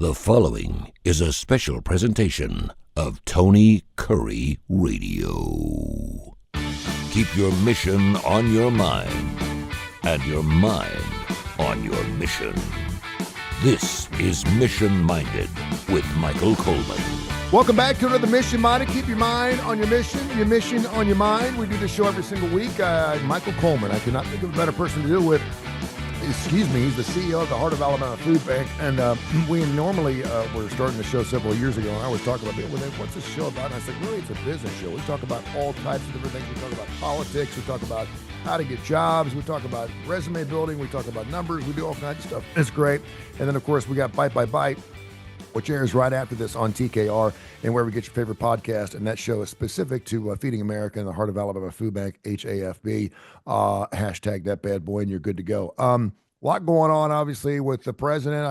The following is a special presentation of Tony Curry Radio. Keep your mission on your mind and your mind on your mission. This is Mission Minded with Michael Coleman. Welcome back to another Mission Minded. Keep your mind on your mission on your mind. We do this show every single week. Michael Coleman, I could not think of a better person to deal with. He's the CEO of the Heart of Alabama Food Bank, and we normally were starting the show several years ago, and I was talking about, what's this show about? And I said, really, it's a business show. We talk about all types of different things. We talk about politics. We talk about how to get jobs. We talk about resume building. We talk about numbers. We do all kinds of stuff. It's great. And then, of course, we got Bite by Bite, which airs right after this on TKR and where we get your favorite podcast. And that show is specific to Feeding America and the Heart of Alabama Food Bank, HAFB. Hashtag that bad boy, and you're good to go. A lot going on, obviously, with the president.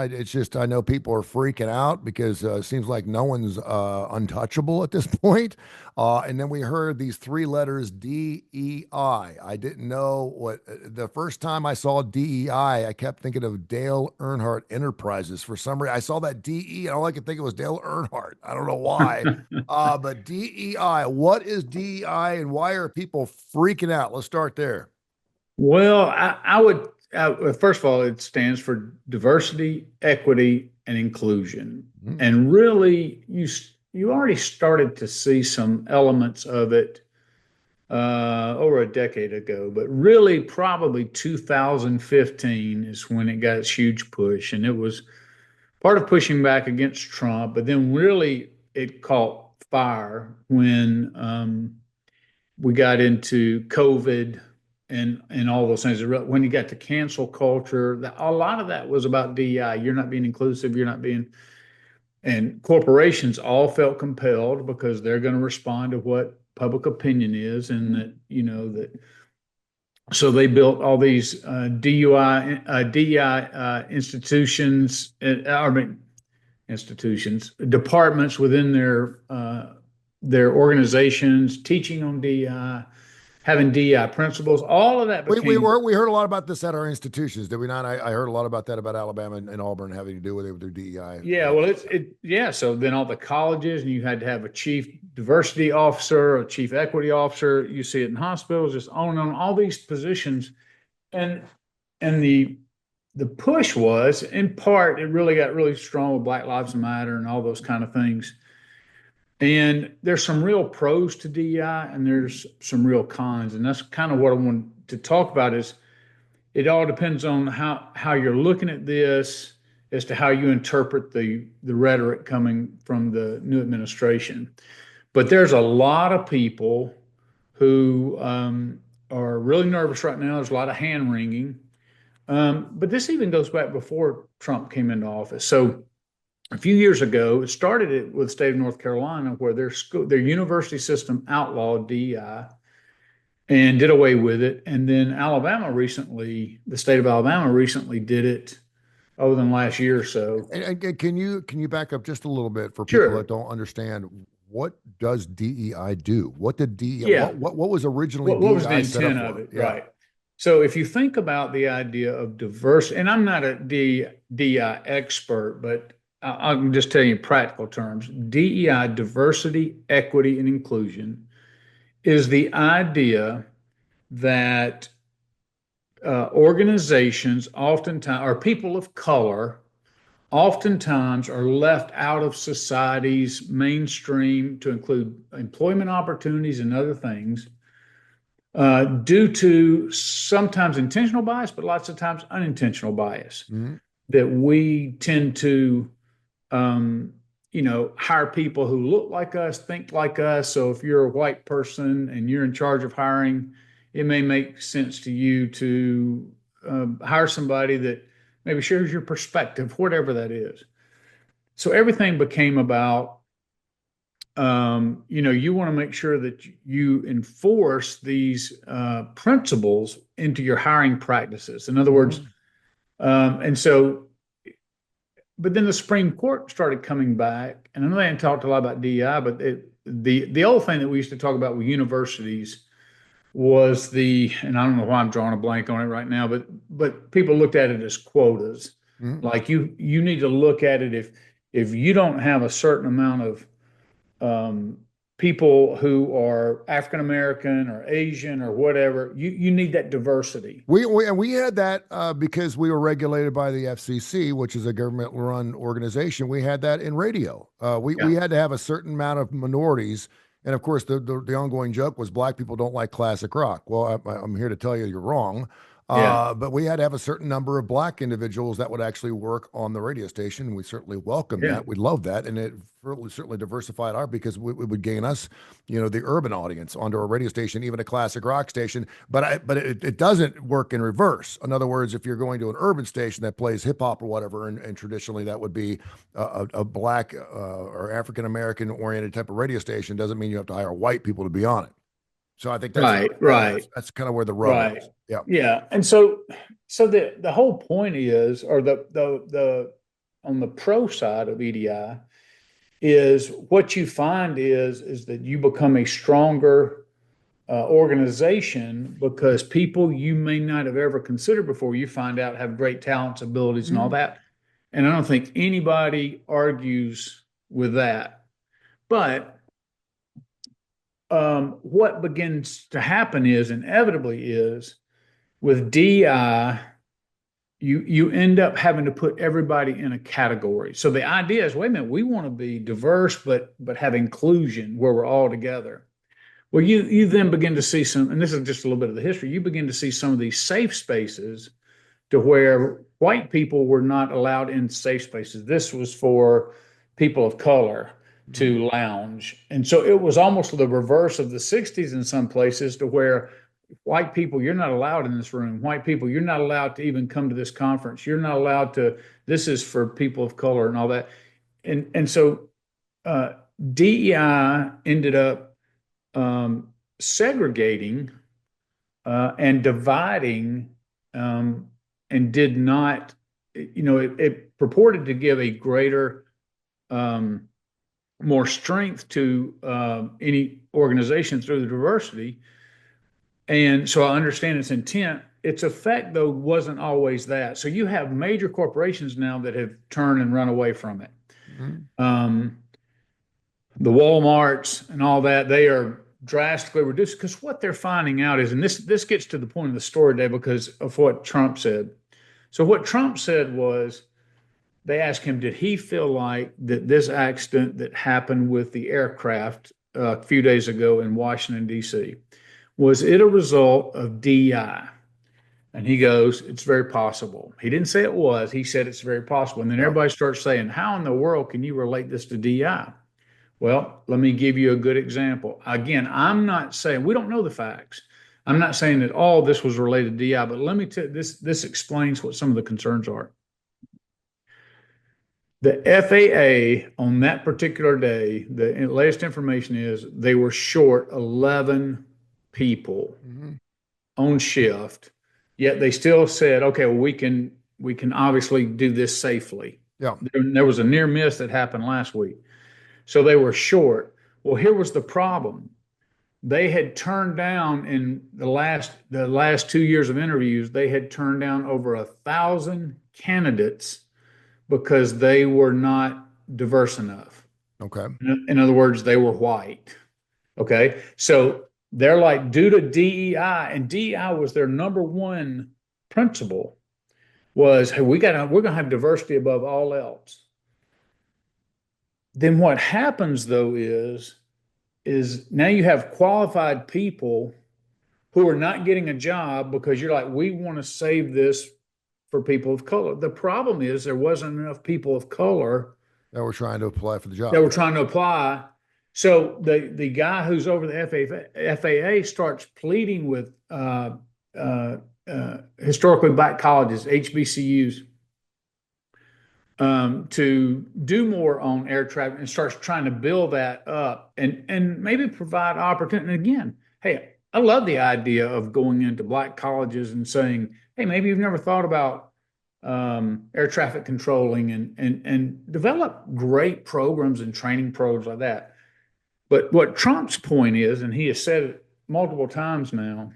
I know people are freaking out because it seems like no one's untouchable at this point. And then we heard these three letters, DEI. I didn't know what the first time I saw DEI, I kept thinking of Dale Earnhardt Enterprises. For some reason, I saw that DE, and all I could think it was Dale Earnhardt. I don't know why. But DEI, what is DEI, and why are people freaking out? Let's start there. Well, I would. First of all, it stands for diversity, equity, and inclusion. Mm-hmm. And really, you already started to see some elements of it over a decade ago. But really, probably 2015 is when it got its huge push. And it was part of pushing back against Trump. But then really, it caught fire when we got into COVID and all those things. When you got to cancel culture, a lot of that was about DEI. You're not being inclusive. You're not being, and corporations all felt compelled because they're going to respond to what public opinion is, and that so they built all these DEI institutions, departments within their organizations, teaching on DEI. Having DEI principles, all of that became... We heard a lot about this at our institutions, did we not? I heard a lot about that about Alabama and Auburn having to do with their DEI. Yeah, well, so then all the colleges, and you had to have a chief diversity officer, a chief equity officer. You see it in hospitals, just on and on, all these positions. And the push was, in part, it really got really strong with Black Lives Matter and all those kind of things. And there's some real pros to DEI, and there's some real cons. And that's kind of what I want to talk about. Is it all depends on how you're looking at this as to how you interpret the rhetoric coming from the new administration. But there's a lot of people who are really nervous right now. There's a lot of hand-wringing. But this even goes back before Trump came into office. So a few years ago, it started with the state of North Carolina, where their university system outlawed DEI and did away with it. And then the state of Alabama recently did it over the last year or so. And can you back up just a little bit for people that don't understand? What does DEI do? What did DEI? Yeah. What was originally DEI? What was the intent of it? Yeah. Right. So if you think about the idea of diversity, and I'm not a DEI expert, but I'll just tell you in practical terms, DEI, diversity, equity, and inclusion, is the idea that organizations oftentimes, or people of color, oftentimes are left out of society's mainstream to include employment opportunities and other things due to sometimes intentional bias, but lots of times unintentional bias. Mm-hmm. That we tend to hire people who look like us, think like us. So if you're a white person and you're in charge of hiring, it may make sense to you to hire somebody that maybe shares your perspective, whatever that is. So everything became about, you want to make sure that you enforce these principles into your hiring practices. In other words, but then the Supreme Court started coming back, and I know they hadn't talked a lot about DEI, but the old thing that we used to talk about with universities was and I don't know why I'm drawing a blank on it right now, but people looked at it as quotas. Mm-hmm. Like you need to look at it if you don't have a certain amount of people who are African American or Asian or whatever, you need that diversity. We had that because we were regulated by the FCC, which is a government-run organization. We had that in radio. We had to have a certain amount of minorities, and of course, the ongoing joke was black people don't like classic rock. Well, I'm here to tell you you're wrong. But we had to have a certain number of black individuals that would actually work on the radio station. We certainly welcome that. We love that. And it certainly diversified because it would gain us, the urban audience onto a radio station, even a classic rock station. But it doesn't work in reverse. In other words, if you're going to an urban station that plays hip hop or whatever, and traditionally that would be a black or African American oriented type of radio station, doesn't mean you have to hire white people to be on it. So I think that's right. That's kind of where the rub is. Yeah. And so the whole point is, or the on the pro side of EDI is what you find is that you become a stronger organization because people you may not have ever considered before you find out have great talents, abilities, and all that. And I don't think anybody argues with that. But what begins to happen inevitably is with DEI, you end up having to put everybody in a category. So the idea is, wait a minute, we want to be diverse, but have inclusion where we're all together. Well, you then begin to see some, and this is just a little bit of the history, you begin to see some of these safe spaces to where white people were not allowed in safe spaces. This was for people of color to lounge. And so it was almost the reverse of the 60s in some places to where white people, you're not allowed in this room. White people, you're not allowed to even come to this conference. You're not allowed to, this is for people of color and all that. And so DEI ended up segregating and dividing and did not, it purported to give a greater more strength to any organization through the diversity. And so I understand its intent. Its effect, though, wasn't always that. So you have major corporations now that have turned and run away from it. The Walmarts and all that, they are drastically reduced because what they're finding out is, and this gets to the point of the story today because of what Trump said. So what Trump said was, they asked him, did he feel like that this accident that happened with the aircraft a few days ago in Washington, D.C., was it a result of DEI? And he goes, it's very possible. He didn't say it was. He said it's very possible. And then everybody starts saying, how in the world can you relate this to DEI? Well, let me give you a good example. Again, I'm not saying, we don't know the facts. I'm not saying that all this was related to DEI, but let me tell you, this explains what some of the concerns are. The FAA on that particular day, the latest information is they were short 11 people on shift, yet they still said, okay, well, we can obviously do this safely. Yeah. There was a near miss that happened last week. So they were short. Well, here was the problem. They had turned down in the last 2 years of interviews, they had turned down over 1,000 candidates because they were not diverse enough. Okay. In other words, they were white. Okay. So they're like, due to DEI, and DEI was their number one principle, was, hey, we're gonna have diversity above all else. Then what happens though is now you have qualified people who are not getting a job because you're like, we want to save this for people of color. The problem is there wasn't enough people of color that were trying to apply for the job. That were trying to apply. So the guy who's over the FAA starts pleading with historically black colleges, HBCUs, to do more on air traffic, and starts trying to build that up and maybe provide opportunity. And again, hey, I love the idea of going into black colleges and saying, hey, maybe you've never thought about air traffic controlling and develop great programs and training programs like that. But what Trump's point is, and he has said it multiple times now,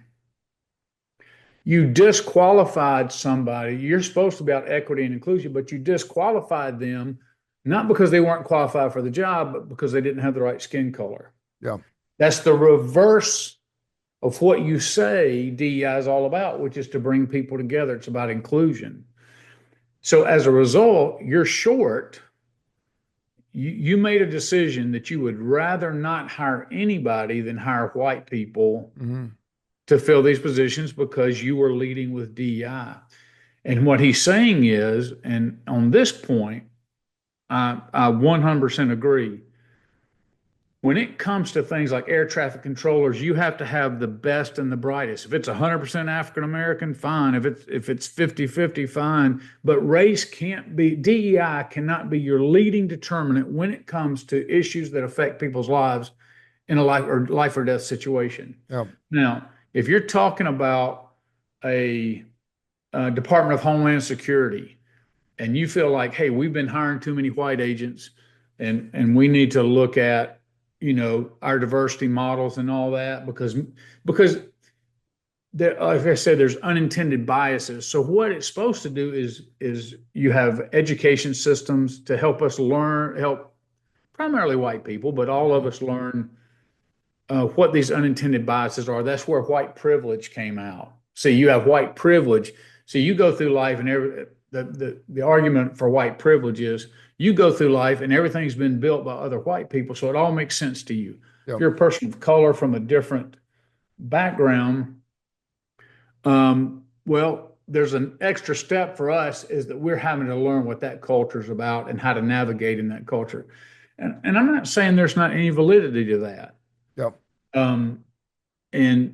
you disqualified somebody. You're supposed to be about equity and inclusion, but you disqualified them not because they weren't qualified for the job, but because they didn't have the right skin color. Yeah. That's the reverse of what you say DEI is all about, which is to bring people together. It's about inclusion. So as a result, you're short. You made a decision that you would rather not hire anybody than hire white people to fill these positions because you were leading with DEI. And what he's saying is, and on this point, I 100% agree. When it comes to things like air traffic controllers, you have to have the best and the brightest. If it's 100% African American, fine. If it's 50-50, fine. But race can't be, DEI cannot be your leading determinant when it comes to issues that affect people's lives in a life or death situation. Yeah. Now, if you're talking about a Department of Homeland Security, and you feel like, hey, we've been hiring too many white agents, and we need to look at, our diversity models and all that, because there, like I said, there's unintended biases. So what it's supposed to do is you have education systems to help us help primarily white people, but all of us learn what these unintended biases are. That's where white privilege came out. See, you have white privilege. So you go through life, and the argument for white privilege is you go through life and everything's been built by other white people, so it all makes sense to you. Yep. If you're a person of color from a different background, well, there's an extra step for us, is that we're having to learn what that culture is about and how to navigate in that culture. And I'm not saying there's not any validity to that. Yep.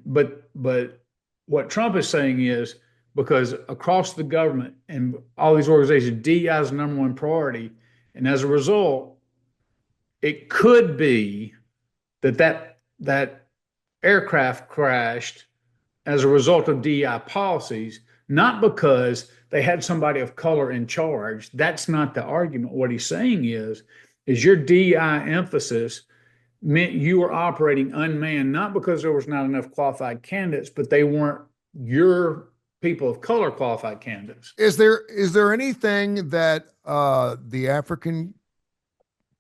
But what Trump is saying is, because across the government and all these organizations, DEI is the number one priority. And as a result, it could be that aircraft crashed as a result of DEI policies, not because they had somebody of color in charge. That's not the argument. What he's saying is your DEI emphasis meant you were operating unmanned, not because there was not enough qualified candidates, but they weren't your people of color qualified candidates. Is there anything that the African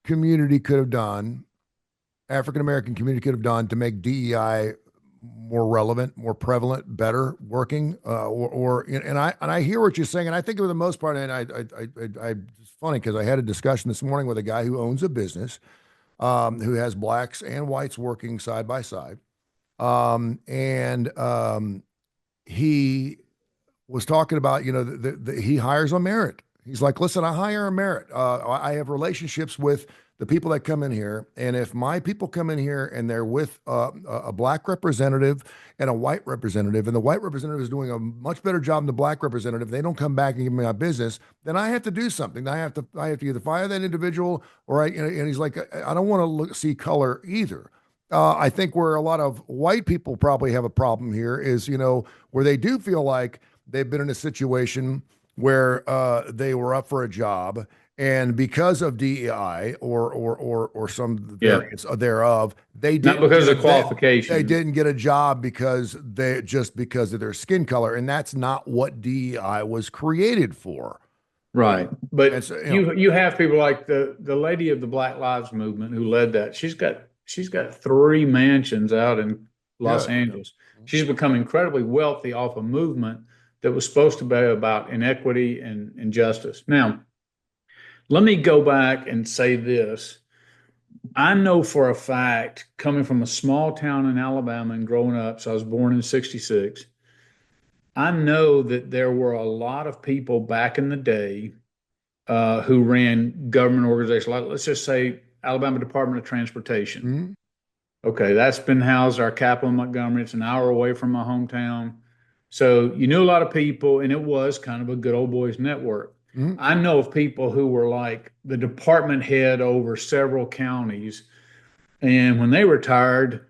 community could have done, African American community could have done to make DEI more relevant, more prevalent, better working? And I hear what you're saying, and I think for the most part, and it's funny because I had a discussion this morning with a guy who owns a business who has blacks and whites working side by side, he was talking about, he hires on merit. He's like, listen, I hire on merit. I have relationships with the people that come in here. And if my people come in here and they're with a black representative and a white representative, and the white representative is doing a much better job than the black representative, they don't come back and give me my business, then I have to do something. I have to either fire that individual and he's like, I don't want to see color either. I think where a lot of white people probably have a problem here is, where they do feel like they've been in a situation where they were up for a job, and because of DEI or some variants thereof, they didn't, not because of qualification. They didn't get a job because of their skin color, and that's not what DEI was created for. Right, but so, you have people like the lady of the Black Lives Movement who led that. She's got 3 mansions out in Los Angeles. She's become incredibly wealthy off a movement that was supposed to be about inequity and justice. Now, let me go back and say this. I know for a fact, coming from a small town in Alabama and growing up, so I was born in '66, I know that there were a lot of people back in the day who ran government organizations. Like, let's just say Alabama Department of Transportation. Mm-hmm. Okay, that's been housed our capital in Montgomery. It's an hour away from my hometown. So you knew a lot of people, and it was kind of a good old boys network. Mm-hmm. I know of people who were like the department head over several counties, and when they retired,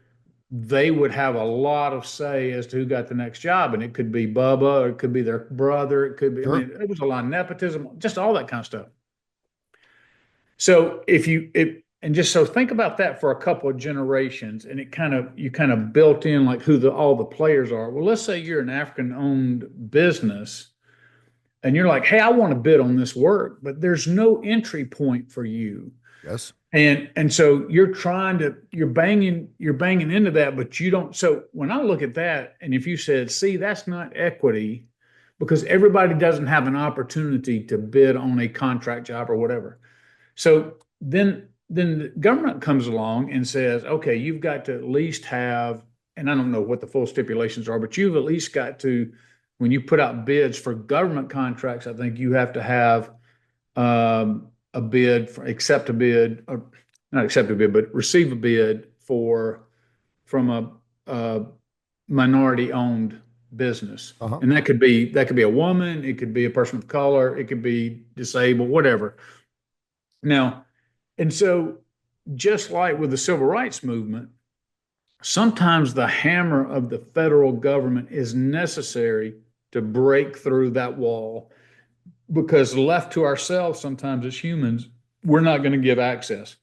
they would have a lot of say as to who got the next job. And it could be Bubba, or it could be their brother, it could be, sure. I mean, it was a lot of nepotism, just all that kind of stuff. So so think about that for a couple of generations, and you kind of built in like who all the players are. Well, let's say you're an African-owned business. and you're like, hey, I want to bid on this work, but there's no entry point for you. Yes. And so you're banging into that, but you don't. So when I look at that, and if you said, see, that's not equity, because everybody doesn't have an opportunity to bid on a contract job or whatever. So then the government comes along and says, okay, you've got to at least have, and I don't know what the full stipulations are, but you've at least got to, when you put out bids for government contracts, I think you have to have a bid for accept a bid, or not accept a bid, but receive a bid from a minority owned business. And that could be a woman, it could be a person of color, it could be disabled, whatever. Now, and so just like with the civil rights movement, sometimes the hammer of the federal government is necessary to break through that wall, because left to ourselves, sometimes as humans, we're not going to give access.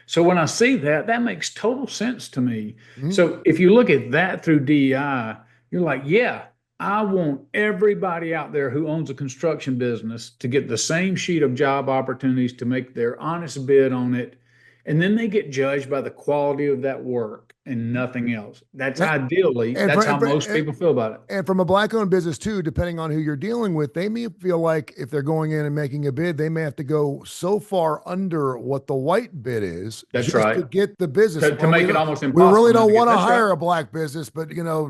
So when I see that, that makes total sense to me. So if you look at that through DEI, you're like, yeah, I want everybody out there who owns a construction business to get the same sheet of job opportunities, to make their honest bid on it. And then they get judged by the quality of that work and nothing else. That's ideally, that's how most people feel about it. And from a black-owned business too, depending on who you're dealing with, they may feel like if they're going in and making a bid, they may have to go so far under what the white bid is. That's just right. to get the business. To make it almost impossible. We really don't want to hire a black business, but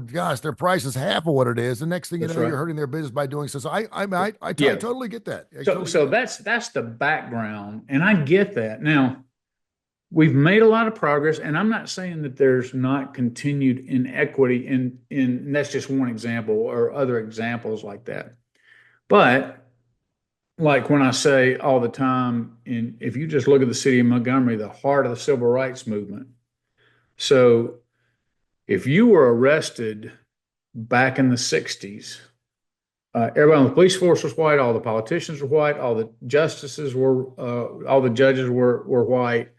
gosh, their price is half of what it is. The next thing you know, you're hurting their business by doing so. So I totally get that. So that's the background, and I get that. Now, we've made a lot of progress, and I'm not saying that there's not continued inequity and that's just one example, or other examples like that. But like when I say all the time, if you just look at the city of Montgomery, the heart of the civil rights movement. So if you were arrested back in the 60s, everybody on the police force was white, all the politicians were white, all the justices were, all the judges were white.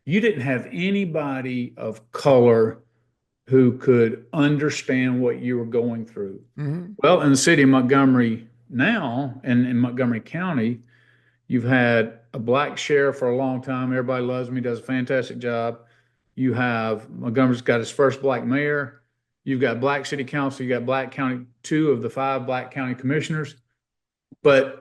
You didn't have anybody of color who could understand what you were going through. Well, in the city of Montgomery now, and in Montgomery County, you've had a black sheriff for a long time. Everybody loves him. He does a fantastic job. You have, Montgomery's got his first black mayor. You've got black city council. You got black county, 2 of the 5 black county commissioners. But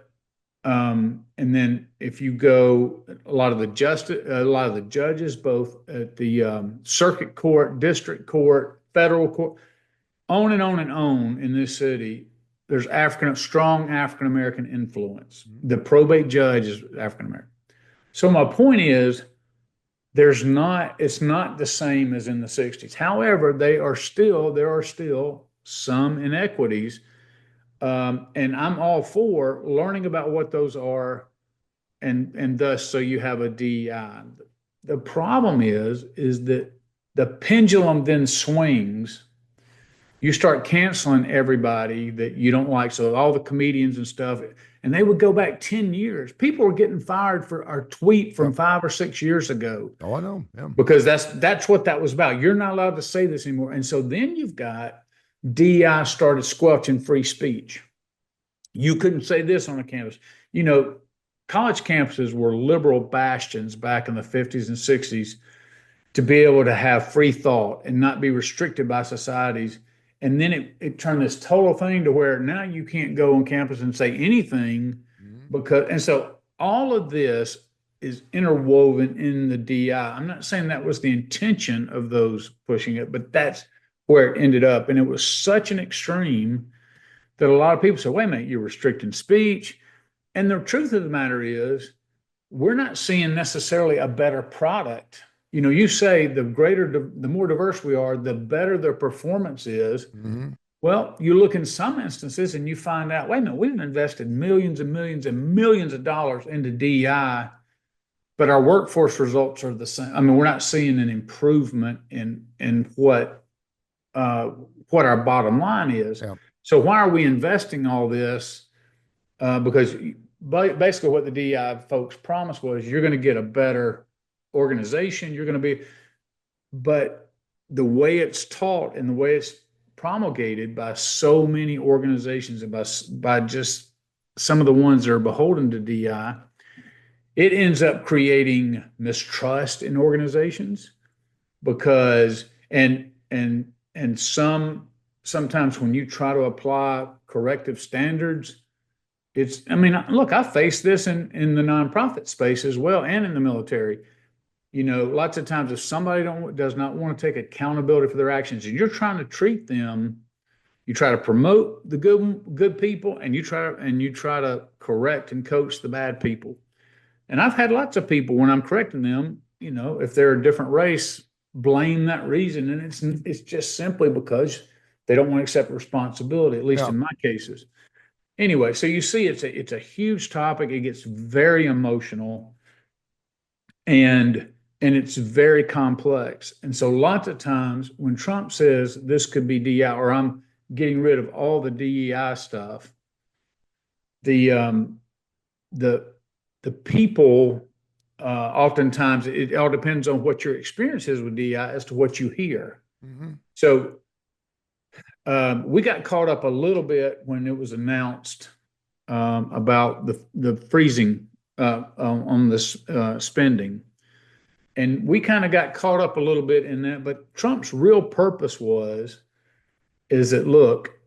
and then if you go, a lot of the judges, both at the circuit court, district court, federal court, on and on and on in this city, there's strong African-American influence. The probate judge is African-American. So my point is, it's not the same as in the 60s. However, there are still some inequities. And I'm all for learning about what those are, and thus, so you have a DEI. The problem is that the pendulum then swings. You start canceling everybody that you don't like. So all the comedians and stuff, and they would go back 10 years. People were getting fired for our tweet from 5 or 6 years ago. Oh, I know. Yeah. Because that's what that was about. You're not allowed to say this anymore. And so then you've got DEI started squelching free speech. You couldn't say this on a campus. College campuses were liberal bastions back in the 50s and 60s to be able to have free thought and not be restricted by societies. And then it turned this total thing to where now you can't go on campus and say anything and so all of this is interwoven in the DEI. I'm not saying that was the intention of those pushing it, but that's where it ended up. And it was such an extreme that a lot of people say, wait a minute, you're restricting speech. And the truth of the matter is, we're not seeing necessarily a better product. You say the more diverse we are, the better their performance is. Well, you look in some instances and you find out, wait a minute, we've invested millions and millions and millions of dollars into DEI, but our workforce results are the same. I mean, we're not seeing an improvement in what our bottom line is. Yeah. So why are we investing all this? Because basically what the DEI folks promised was you're going to get a better organization. But the way it's taught and the way it's promulgated by so many organizations and by just some of the ones that are beholden to DEI, it ends up creating mistrust in organizations because sometimes when you try to apply corrective standards, I mean, look, I face this in the nonprofit space as well and in the military. Lots of times if somebody does not want to take accountability for their actions and you're trying to treat them, you try to promote the good people and you try to correct and coach the bad people. And I've had lots of people when I'm correcting them, if they're a different race, blame that reason. And it's just simply because they don't want to accept responsibility, at least in my cases. Anyway, so you see it's a huge topic. It gets very emotional and it's very complex. And so lots of times when Trump says this could be DEI or I'm getting rid of all the DEI stuff, the people oftentimes it all depends on what your experience is with DEI as to what you hear. Mm-hmm. So we got caught up a little bit when it was announced about the freezing on this spending. And we kind of got caught up a little bit in that. But Trump's real purpose is that, look,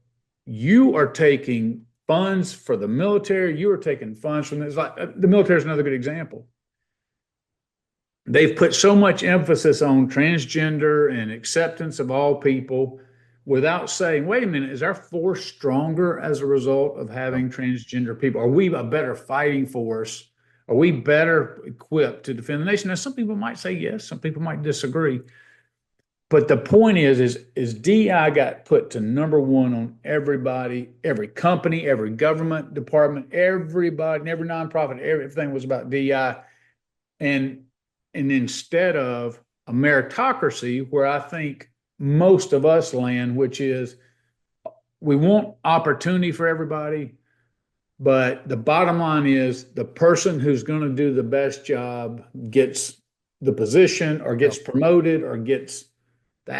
you are taking funds for the military. You are taking funds from this. Like the military is another good example. They've put so much emphasis on transgender and acceptance of all people without saying, wait a minute, is our force stronger as a result of having transgender people? Are we a better fighting force? Are we better equipped to defend the nation? Now, some people might say yes, some people might disagree. But the point is DEI got put to number one on everybody, every company, every government department, everybody, every nonprofit, everything was about DEI. And instead of a meritocracy, where I think most of us land, which is we want opportunity for everybody, but the bottom line is the person who's going to do the best job gets the position or gets promoted or gets the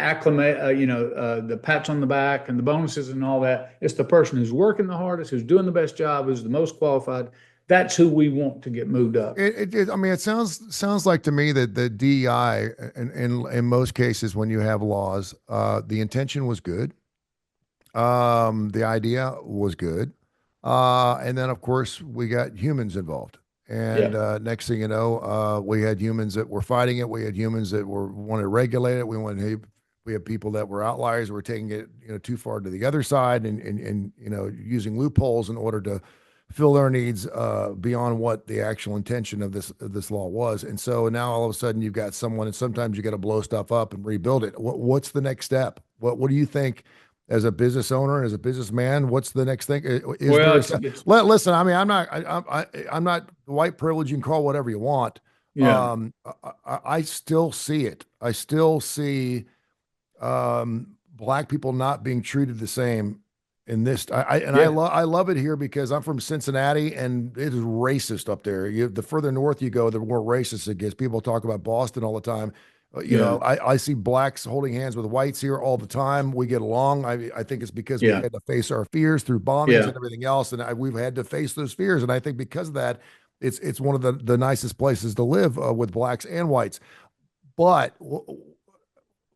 the pats on the back and the bonuses and all that. It's the person who's working the hardest, who's doing the best job, who's the most qualified. That's who we want to get moved up. I mean, it sounds like to me that the DEI, in most cases, when you have laws, the intention was good, the idea was good, and then of course we got humans involved. And next thing you know, we had humans that were fighting it. We had humans that wanted to regulate it. We had people that were outliers, were taking it too far to the other side, and using loopholes in order to fill their needs beyond what the actual intention of this law was. And so now all of a sudden you've got someone, and sometimes you got to blow stuff up and rebuild it. What's the next step? What do you think? As a business owner, as a businessman, what's the next thing? Listen, I mean, I'm not white privilege. You can call whatever you want. Yeah. I still see it. I still see Black people not being treated the same in this. I love it here because I'm from Cincinnati and it is racist up there. The further north you go, the more racist it gets. People talk about Boston all the time. I see Blacks holding hands with whites here all the time. We get along. I think it's because we had to face our fears through bombings and everything else, and we've had to face those fears. And I think because of that, it's one of the nicest places to live with Blacks and whites. But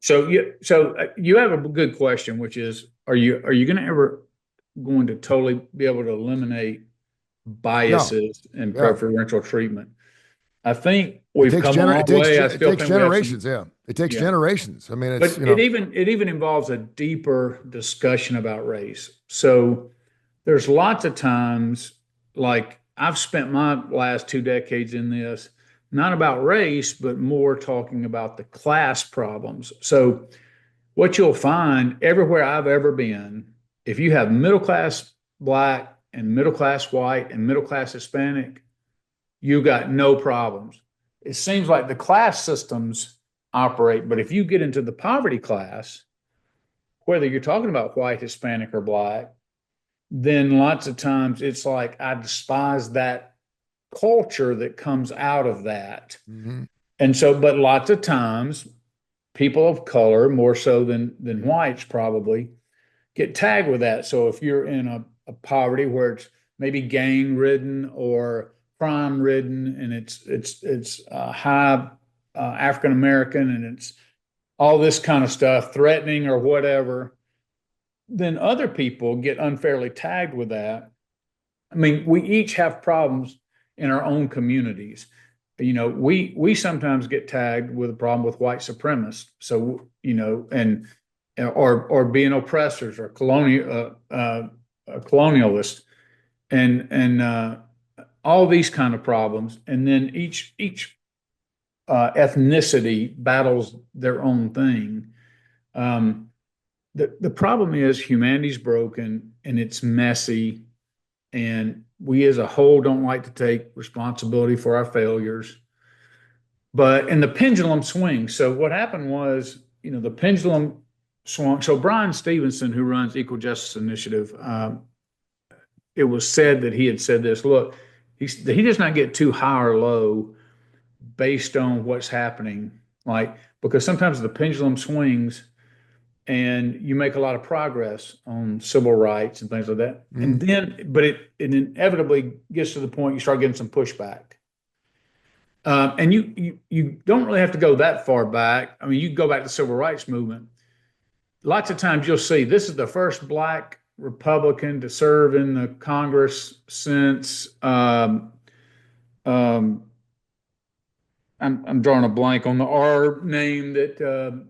so you have a good question, which is, are you going to totally be able to eliminate biases and preferential treatment? I think we've come a long way. It takes generations. It takes generations. I mean, it even involves a deeper discussion about race. So there's lots of times, like I've spent my last 2 decades in this, not about race, but more talking about the class problems. So what you'll find everywhere I've ever been, if you have middle class Black and middle class white and middle class Hispanic, you got no problems. It seems like the class systems operate, but if you get into the poverty class, whether you're talking about white, Hispanic, or Black, then lots of times it's like I despise that culture that comes out of that. Mm-hmm. And so, but lots of times people of color, more so than whites probably, get tagged with that. So if you're in a poverty where it's maybe gang ridden or crime ridden, and it's high African American, and it's all this kind of stuff, threatening or whatever, then other people get unfairly tagged with that. I mean, we each have problems in our own communities. You know, we sometimes get tagged with a problem with white supremacists. So, you know, and or being oppressors or colonialists, and all these kind of problems. And then each ethnicity battles their own thing. The problem is humanity's broken and it's messy, and we as a whole don't like to take responsibility for our failures. And the pendulum swings. So what happened was, you know, the pendulum swung. So Brian Stevenson, who runs Equal Justice Initiative, it was said that he had said this, look, he does not get too high or low based on what's happening. Like, because sometimes the pendulum swings and you make a lot of progress on civil rights and things like that. And then, but it inevitably gets to the point you start getting some pushback. And you don't really have to go that far back. I mean, you can go back to the civil rights movement. Lots of times you'll see this is the first Black Republican to serve in the Congress since I'm drawing a blank on the R name that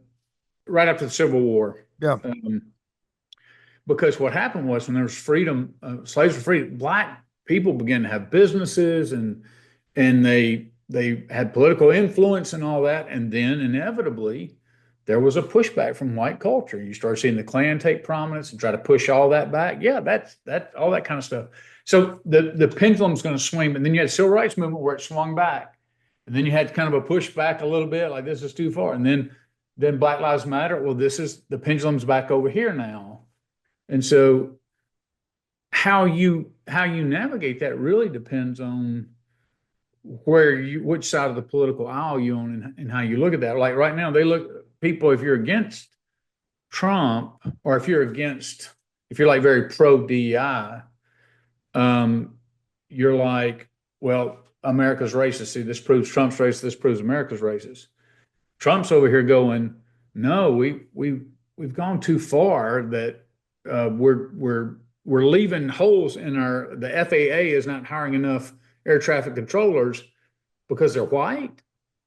right after the Civil War. Yeah. Because what happened was when there was freedom, slaves were free, Black people began to have businesses and they had political influence and all that. And then inevitably there was a pushback from white culture. You start seeing the Klan take prominence and try to push all that back. Yeah, that's all that kind of stuff. So the pendulum's going to swing, but then you had the civil rights movement where it swung back. And then you had kind of a pushback a little bit, like this is too far. And then Black Lives Matter. Well, the pendulum's back over here now. And so how you navigate that really depends on which side of the political aisle you on and how you look at that. Like right now, people, if you're against Trump or if you're like very pro DEI, you're like, well, America's racist. See, this proves Trump's racist. This proves America's racist. Trump's over here going, no, we've gone too far. That we're leaving holes in the FAA is not hiring enough air traffic controllers because they're white.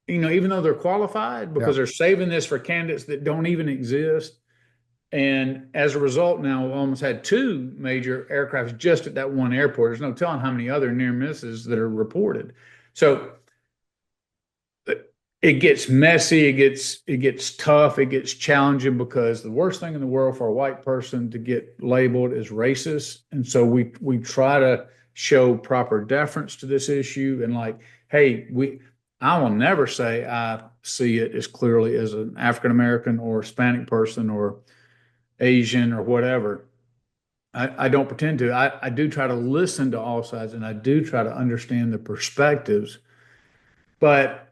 You know, even though they're qualified, because they're saving this for candidates that don't even exist. And as a result, now we almost had 2 major aircrafts just at that one airport. There's no telling how many other near misses that are reported. So it gets messy, it gets tough, it gets challenging, because the worst thing in the world for a white person to get labeled is racist. And so we try to show proper deference to this issue, and like, hey, I will never say I see it as clearly as an African American or Hispanic person or Asian or whatever. I don't pretend to. I do try to listen to all sides, and I do try to understand the perspectives. But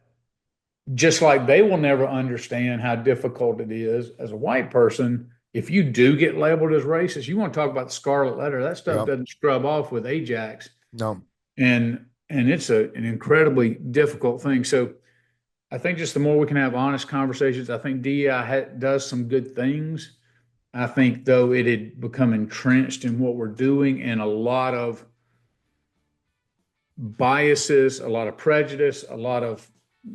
just like they will never understand how difficult it is as a white person, if you do get labeled as racist, you want to talk about the scarlet letter. That stuff doesn't scrub off with Ajax. No. And it's an incredibly difficult thing. So I think just the more we can have honest conversations, I think DEI does some good things. I think, though, it had become entrenched in what we're doing, and a lot of biases, a lot of prejudice,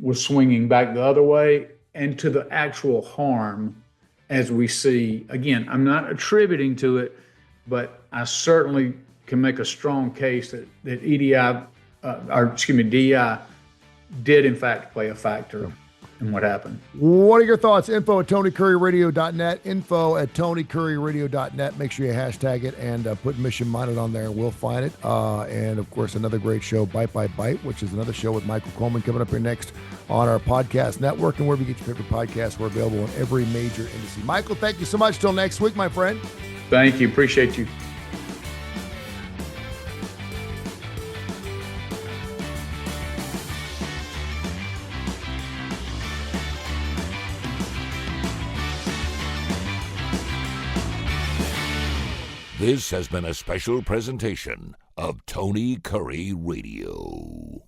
was swinging back the other way, and to the actual harm, as we see. Again, I'm not attributing to it, but I certainly can make a strong case that DEI did in fact play a factor in what happened. What are your thoughts? Info at TonyCurryRadio.net. Info at TonyCurryRadio.net. Make sure you hashtag it and put Mission Minded on there, and we'll find it. And of course, another great show, Bite by Bite, which is another show with Michael Coleman, coming up here next on our podcast network. And wherever you get your favorite podcasts, we're available on every major industry. Michael, thank you so much. Till next week, my friend. Thank you. Appreciate you. This has been a special presentation of Tony Curry Radio.